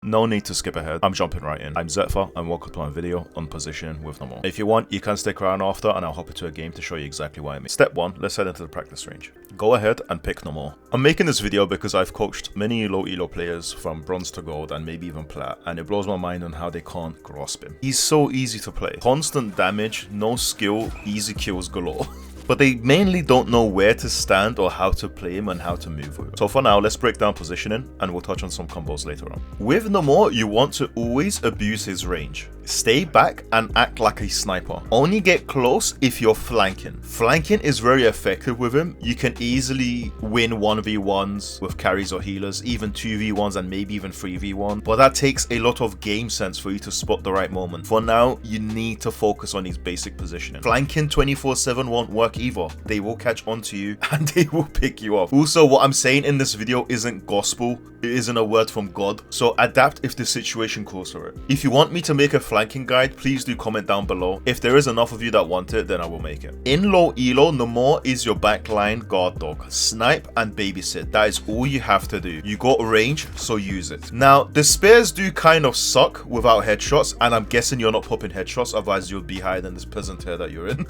no need to skip ahead. I'm jumping right in. I'm Xeptha and welcome to my video on positioning with Namor. If you want, you can stick around after and I'll hop into a game to show you exactly what I mean. Step 1, let's head into the practice range. Go ahead and pick Namor. I'm making this video because I've coached many low elo players from bronze to gold and maybe even plat, and it blows my mind on how they can't grasp him. He's so easy to play. Constant damage, no skill, easy kills galore. But they mainly don't know where to stand or how to play him and how to move with him. So for now, let's break down positioning and we'll touch on some combos later on. With Namor, you want to always abuse his range. Stay back and act like a sniper. Only get close if you're flanking. Flanking is very effective with him. You can easily win 1v1s with carries or healers, even 2v1s and maybe even 3v1. But that takes a lot of game sense for you to spot the right moment. For now, you need to focus on his basic positioning. Flanking 24/7 won't work either. They will catch on to you and they will pick you off. Also, what I'm saying in this video isn't gospel. It isn't a word from God. So adapt if the situation calls for it. If you want me to make a flanking guide, please do comment down below. If there is enough of you that want it, then I will make it. In low elo, Namor is your backline guard dog. Snipe and babysit. That is all you have to do. You got range, so use it. Now, the spears do kind of suck without headshots, and I'm guessing you're not popping headshots, otherwise you'll be higher than this peasant here that you're in.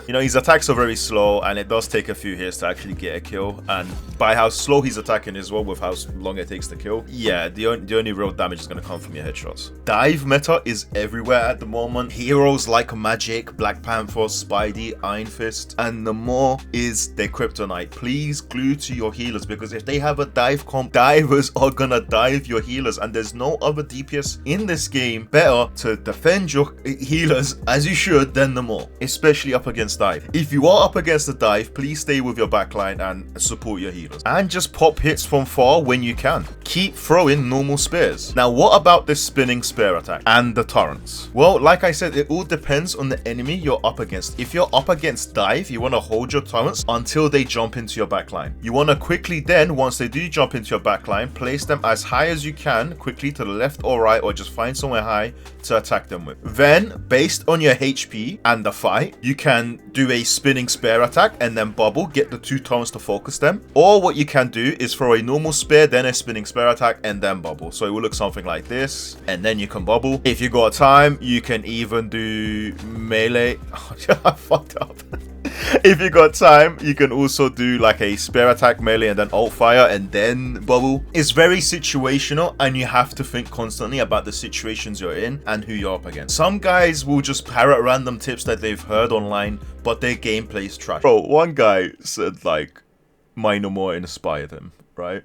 You know, his attacks are very slow, and it does take a few hits to actually get a kill. And by how slow he's attacking as well, with how long it takes to kill, yeah, the only real damage is going to come from your headshots. Dive meta is everywhere at the moment. Heroes like Magic, Black Panther, Spidey, Iron Fist, and Namor is their kryptonite. Please glue to your healers, because if they have a dive comp, divers are gonna dive your healers, and there's no other DPS in this game better to defend your healers as you should than Namor, especially up against dive. If you are up against the dive, please stay with your backline and support your healers, and just pop hits from far when you can. Keep throwing normal spears. Now, what about this spinning spear attack and the torrents? Well, like I said, it all depends on the enemy you're up against. If you're up against dive, you want to hold your torrents until they jump into your backline. You want to quickly then, once they do jump into your backline, place them as high as you can, quickly to the left or right, or just find somewhere high to attack them with. Then, based on your HP and the fight, you can do a spinning spear attack and then bubble, get the two torrents to focus them. Or what you can do is throw a normal spear, then a spinning spear attack, and then bubble. So it will look something like this, and then you can bubble. If you got time, you can even do melee. I fucked up. If you got time, you can also do like a spear attack, melee, and then ult fire, and then bubble. It's very situational, and you have to think constantly about the situations you're in and who you're up against. Some guys will just parrot random tips that they've heard online, but their gameplay is trash. Bro, one guy said like, my Namor inspired him, right?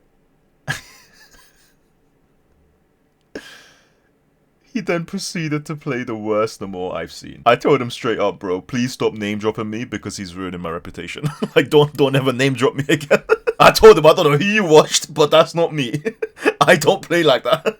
He then proceeded to play the worst Namor I've seen. I told him straight up, bro, please stop name dropping me because he's ruining my reputation. Like, don't ever name drop me again. I told him, I don't know who you watched, but that's not me. I don't play like that.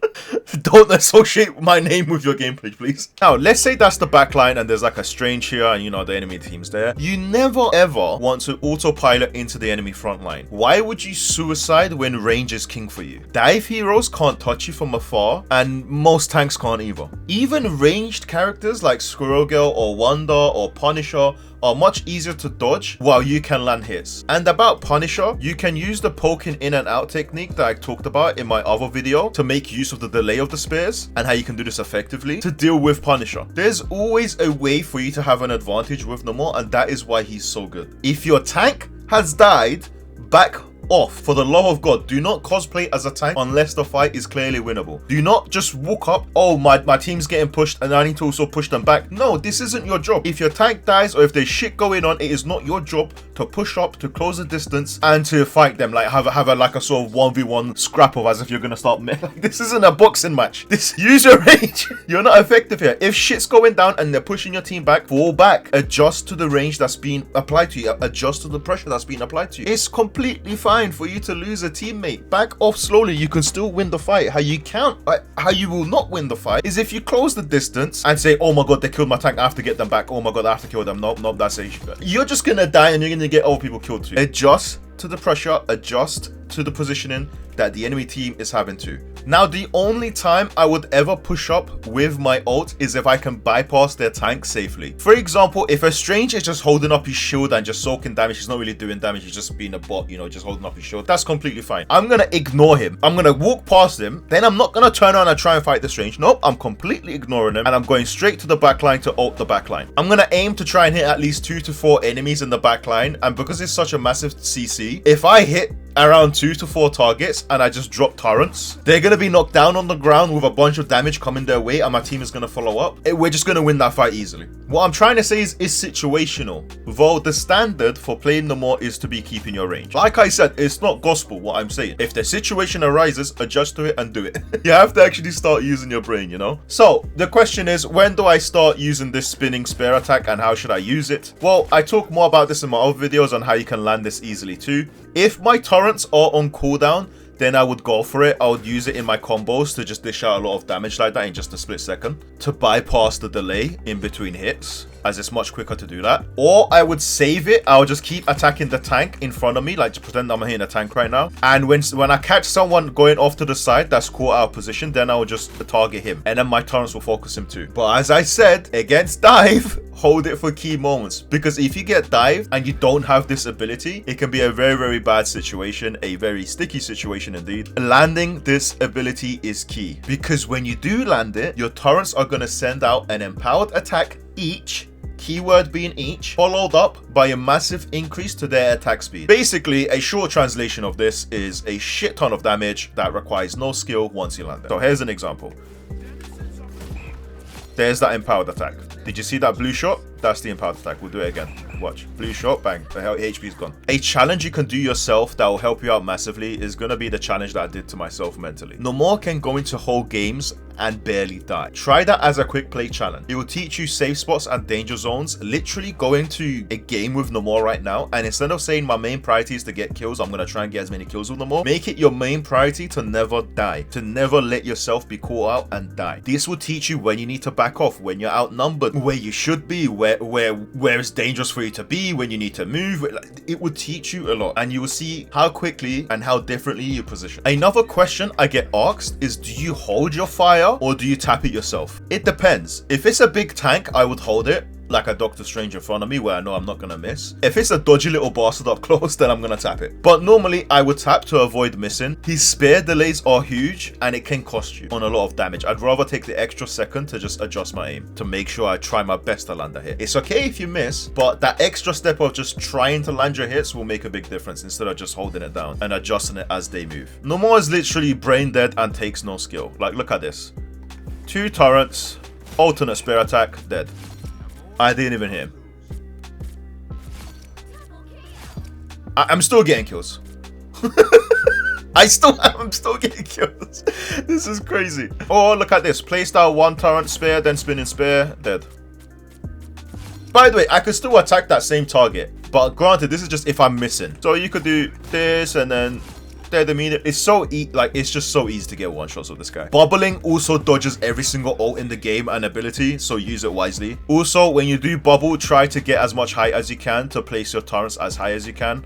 Don't associate my name with your gameplay, please. Now, let's say that's the backline and there's like a strange here and you know the enemy team's there. You never ever want to autopilot into the enemy front line. Why would you suicide when range is king for you? Dive heroes can't touch you from afar, and most tanks can't either. Even ranged characters like Squirrel Girl or Wonder or Punisher are much easier to dodge while you can land hits. And about Punisher, you can use the poking in and out technique that I talked about in my other video to make use of the delay of the spears and how you can do this effectively to deal with Punisher. There's always a way for you to have an advantage with Namor, and that is why he's so good. If your tank has died, back off. For the love of God, do not cosplay as a tank unless the fight is clearly winnable. Do not just walk up, oh, my team's getting pushed and I need to also push them back. No, this isn't your job. If your tank dies or if there's shit going on, it is not your job to push up, to close the distance, and to fight them. Like have a like a sort of 1v1 scrap of as if you're gonna start like, this isn't a boxing match. Use your range. You're not effective here. If shit's going down and they're pushing your team back, fall back. Adjust to the range that's being applied to you. Adjust to the pressure that's being applied to you. It's completely fine for you to lose a teammate. Back off slowly. You can still win the fight. How you will not win the fight is if you close the distance and say, oh my god, they killed my tank, I have to get them back. Oh my god, I have to kill them. Nope, that's a issue. You're just gonna die and you're gonna get other people killed too. Adjust to the pressure, adjust to the positioning that the enemy team is having to. Now, the only time I would ever push up with my ult is if I can bypass their tank safely. For example, if a Strange is just holding up his shield and just soaking damage, he's not really doing damage, he's just being a bot, you know, just holding up his shield, that's completely fine. I'm gonna ignore him. I'm gonna walk past him, then I'm not gonna turn around and try and fight the Strange. Nope, I'm completely ignoring him, and I'm going straight to the backline to ult the backline. I'm gonna aim to try and hit at least 2 to 4 enemies in the backline, and because it's such a massive CC, if I hit around 2 to 4 targets and I just drop torrents, they're gonna be knocked down on the ground with a bunch of damage coming their way, and my team is gonna follow up. We're just gonna win that fight easily. What I'm trying to say is situational, though the standard for playing Namor is to be keeping your range. Like I said, it's not gospel what I'm saying. If the situation arises, adjust to it and do it. You have to actually start using your brain, you know? So the question is, when do I start using this spinning spear attack and how should I use it? Well, I talk more about this in my other videos on how you can land this easily too. If my torrents are on cooldown, then I would go for it. I would use it in my combos to just dish out a lot of damage like that in just a split second to bypass the delay in between hits, as it's much quicker to do that. Or I would save it. I would just keep attacking the tank in front of me, like to pretend I'm hitting a tank right now. And when I catch someone going off to the side that's caught out of position, then I will just target him, and then my torrents will focus him too. But as I said, against dive, hold it for key moments, because if you get dived and you don't have this ability, it can be a very, very bad situation, a very sticky situation indeed. Landing this ability is key, because when you do land it, your torrents are going to send out an empowered attack each, keyword being each, followed up by a massive increase to their attack speed. Basically, a short translation of this is a shit ton of damage that requires no skill once you land it. So here's an example. There's that empowered attack. Did you see that blue shot? That's the empowered attack. We'll do it again. Watch. Blue shot, bang. The hell, HP is gone. A challenge you can do yourself that will help you out massively is going to be the challenge that I did to myself mentally. Namor can go into whole games and barely die. Try that as a quick play challenge. It will teach you safe spots and danger zones. Literally go into a game with Namor right now, and instead of saying my main priority is to get kills, I'm going to try and get as many kills with Namor, make it your main priority to never die, to never let yourself be caught out and die. This will teach you when you need to back off, when you're outnumbered, where you should be, where it's dangerous for you to be, when you need to move. It will teach you a lot, and you will see how quickly and how differently you position. Another question I get asked is, do you hold your fire or do you tap it yourself? It depends. If it's a big tank, I would hold it, like a Doctor Strange in front of me where I know I'm not gonna miss. If it's a dodgy little bastard up close, then I'm gonna tap it. But normally I would tap to avoid missing. His spear delays are huge and it can cost you on a lot of damage. I'd rather take the extra second to just adjust my aim to make sure I try my best to land a hit. It's okay if you miss, but that extra step of just trying to land your hits will make a big difference instead of just holding it down and adjusting it as they move. Namor is literally brain dead and takes no skill. Like, look at this. 2 torrents, alternate spear attack, dead. I didn't even hit him. I'm still getting kills. I'm still getting kills. This is crazy. Oh, look at this. Playstyle 1 torrent spear, then spinning spear, dead. By the way, I could still attack that same target, but granted, this is just if I'm missing. So you could do this and then dead immediate. It's so it's just so easy to get one shots with this guy. Bubbling also dodges every single ult in the game and ability, so use it wisely. Also, when you do bubble, try to get as much height as you can to place your torrents as high as you can.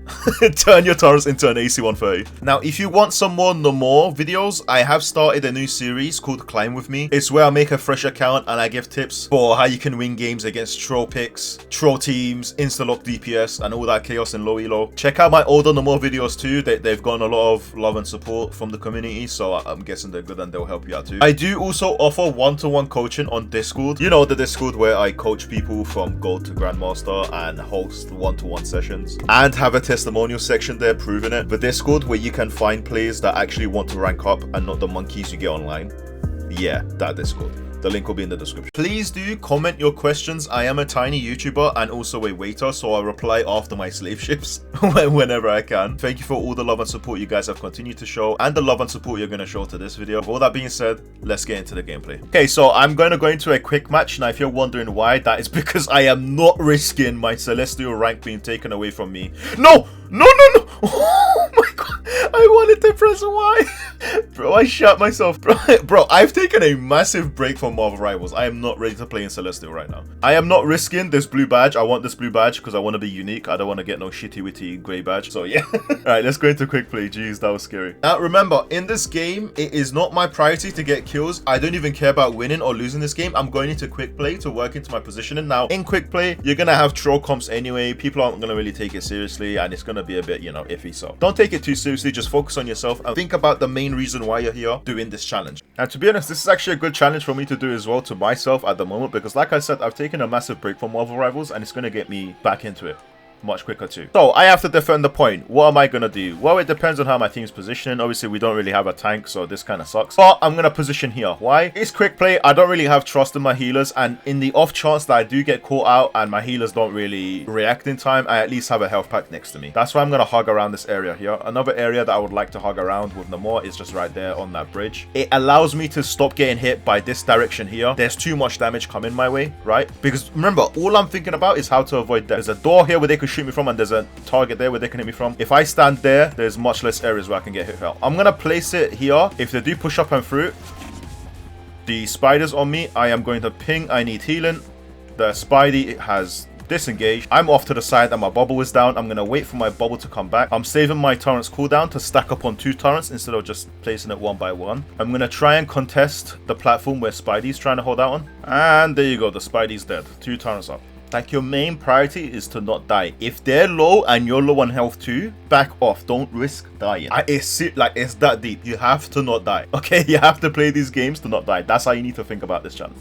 Turn your torrents into an AC 130. Now, if you want some more Namor videos, I have started a new series called Climb With Me. It's where I make a fresh account and I give tips for how you can win games against troll picks, troll teams, insta-lock DPS, and all that chaos in low elo. Check out my older Namor videos too. They've gotten a lot of love and support from the community, so I'm guessing they're good and they'll help you out too. I do also offer one-to-one coaching on Discord. You know, the Discord where I coach people from gold to grandmaster and host one-to-one sessions and have a testimonial section there proving it. The Discord where you can find players that actually want to rank up and not the monkeys you get online. Yeah, that Discord. The link will be in the description. Please do comment your questions. I am a tiny YouTuber and also a waiter, so I reply after my slave ships whenever I can. Thank you for all the love and support you guys have continued to show and the love and support you're going to show to this video. With all that being said, let's get into the gameplay. Okay, so I'm going to go into a quick match. Now, if you're wondering why, that is because I am not risking my celestial rank being taken away from me. No! No, no, no! Oh my god! I wanted to press Y. Bro, I shot myself. Bro, I've taken a massive break from Marvel Rivals. I am not ready to play in Celestial right now. I am not risking this blue badge. I want this blue badge because I want to be unique. I don't want to get no shitty witty grey badge. So yeah. Alright, let's go into quick play. Jeez, that was scary. Now remember, in this game, it is not my priority to get kills. I don't even care about winning or losing this game. I'm going into quick play to work into my positioning. Now, in quick play, you're going to have troll comps anyway. People aren't going to really take it seriously and it's going to be a bit, you know, iffy. So don't take it too seriously. Just focus on yourself and think about the main reason why you're here doing this challenge. And to be honest, this is actually a good challenge for me to do as well to myself at the moment, because like I said, I've taken a massive break from Marvel Rivals and it's going to get me back into it much quicker too. So I have to defend the point. What am I gonna do? Well, it depends on how my team's positioning. Obviously we don't really have a tank, so this kind of sucks, but I'm gonna position here. Why? It's quick play. I don't really have trust in my healers, and in the off chance that I do get caught out and my healers don't really react in time, I at least have a health pack next to me. That's why I'm gonna hug around this area here. Another area that I would like to hug around with Namor is just right there on that bridge. It allows me to stop getting hit by this direction here. There's too much damage coming my way, right? Because remember, all I'm thinking about is how to avoid that. There's a door here where they could shoot me from, and there's a target there where they can hit me from. If I stand there, there's much less areas where I can get hit from. I'm gonna place it here. If they do push up and through the spiders on me, I am going to ping I need healing. The Spidey has disengaged. I'm off to the side and my bubble is down. I'm gonna wait for my bubble to come back. I'm saving my turrets cooldown to stack up on 2 turrets instead of just placing it one by one. I'm gonna try and contest the platform where Spidey's trying to hold that one, and there you go, the Spidey's dead. 2 turrets up. Like, your main priority is to not die. If they're low and you're low on health too, back off. Don't risk dying. It's that deep. You have to not die. Okay, you have to play these games to not die. That's how you need to think about this challenge.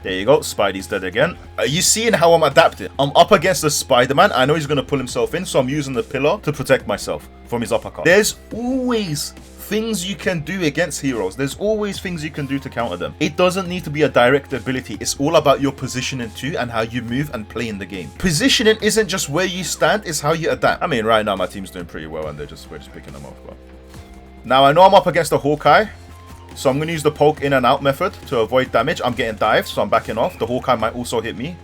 There you go, Spidey's dead again. Are you seeing how I'm adapting? I'm up against the Spider-Man. I know he's going to pull himself in, so I'm using the pillar to protect myself from his uppercut. There's always things you can do against heroes. There's always things you can do to counter them. It doesn't need to be a direct ability. It's all about your positioning too and how you move and play in the game. Positioning isn't just where you stand, it's how you adapt. I mean, right now my team's doing pretty well and we're just picking them off. But now I know I'm up against a Hawkeye, so I'm going to use the poke in and out method to avoid damage. I'm getting dived, so I'm backing off. The Hawkeye might also hit me.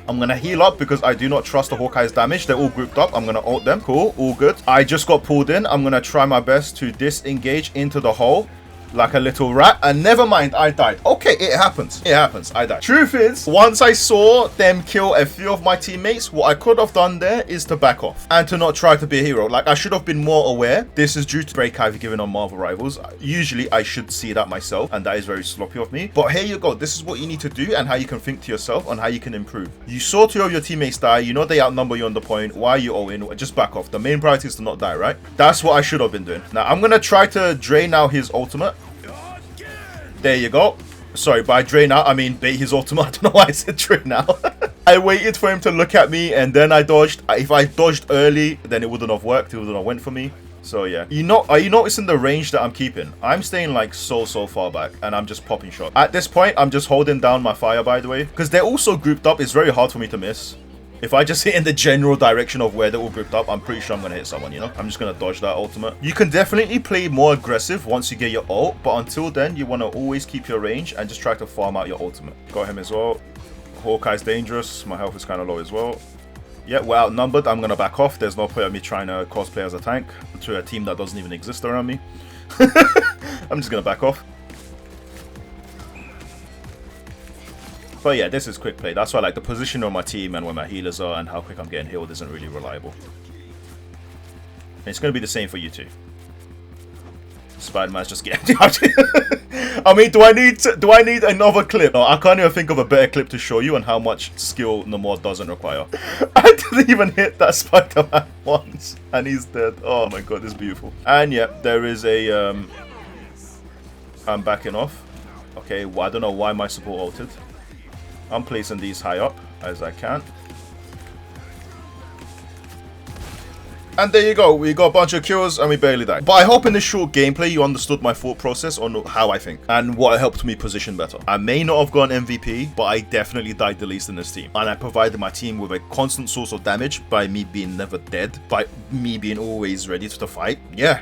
I'm going to heal up because I do not trust the Hawkeye's damage. They're all grouped up. I'm going to ult them. Cool. All good. I just got pulled in. I'm going to try my best to disengage into the hole like a little rat, and never mind, I died. Okay, it happens. It happens. I died. Truth is, once I saw them kill a few of my teammates, what I could have done there is to back off and to not try to be a hero. Like, I should have been more aware. This is due to break I've given on Marvel Rivals. Usually, I should see that myself, and that is very sloppy of me. But here you go. This is what you need to do and how you can think to yourself on how you can improve. You saw 2 of your teammates die. You know they outnumber you on the point. Why are you owing? Just back off. The main priority is to not die, right? That's what I should have been doing. Now, I'm going to try to drain out his ultimate. There you go. Sorry, by drain out, I mean bait his ultimate. I don't know why I said drain out. I waited for him to look at me and then I dodged. If I dodged early, then it wouldn't have worked. It wouldn't have went for me. So yeah. Are you noticing the range that I'm keeping? I'm staying like so far back and I'm just popping shots. At this point, I'm just holding down my fire, by the way, because they're also grouped up. It's very hard for me to miss. If I just hit in the general direction of where they're all grouped up, I'm pretty sure I'm going to hit someone, you know? I'm just going to dodge that ultimate. You can definitely play more aggressive once you get your ult, but until then, you want to always keep your range and just try to farm out your ultimate. Got him as well. Hawkeye's dangerous. My health is kind of low as well. Yeah, we're outnumbered. I'm going to back off. There's no point of me trying to cosplay as a tank to a team that doesn't even exist around me. I'm just going to back off. But yeah, this is quick play. That's why, like, the position of my team and where my healers are and how quick I'm getting healed isn't really reliable. And it's going to be the same for you too. Spider-Man's just getting out. I mean, do I need another clip? No, I can't even think of a better clip to show you on how much skill Namor doesn't require. I didn't even hit that Spider-Man once, and he's dead. Oh my god, this is beautiful. And yeah, there is a I'm backing off. Okay, well, I don't know why my support ulted. I'm placing these high up as I can. And there you go. We got a bunch of kills and we barely died. But I hope in this short gameplay you understood my thought process on how I think and what helped me position better. I may not have gone MVP, but I definitely died the least in this team. And I provided my team with a constant source of damage by me being never dead, by me being always ready to fight. Yeah.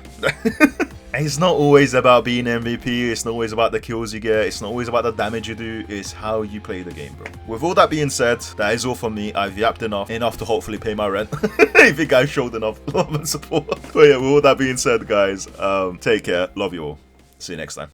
It's not always about being MVP, it's not always about the kills you get, it's not always about the damage you do, it's how you play the game, bro. With all that being said, that is all from me. I've yapped enough to hopefully pay my rent. If you guys showed enough love and support. But yeah, with all that being said, guys, take care, love you all. See you next time.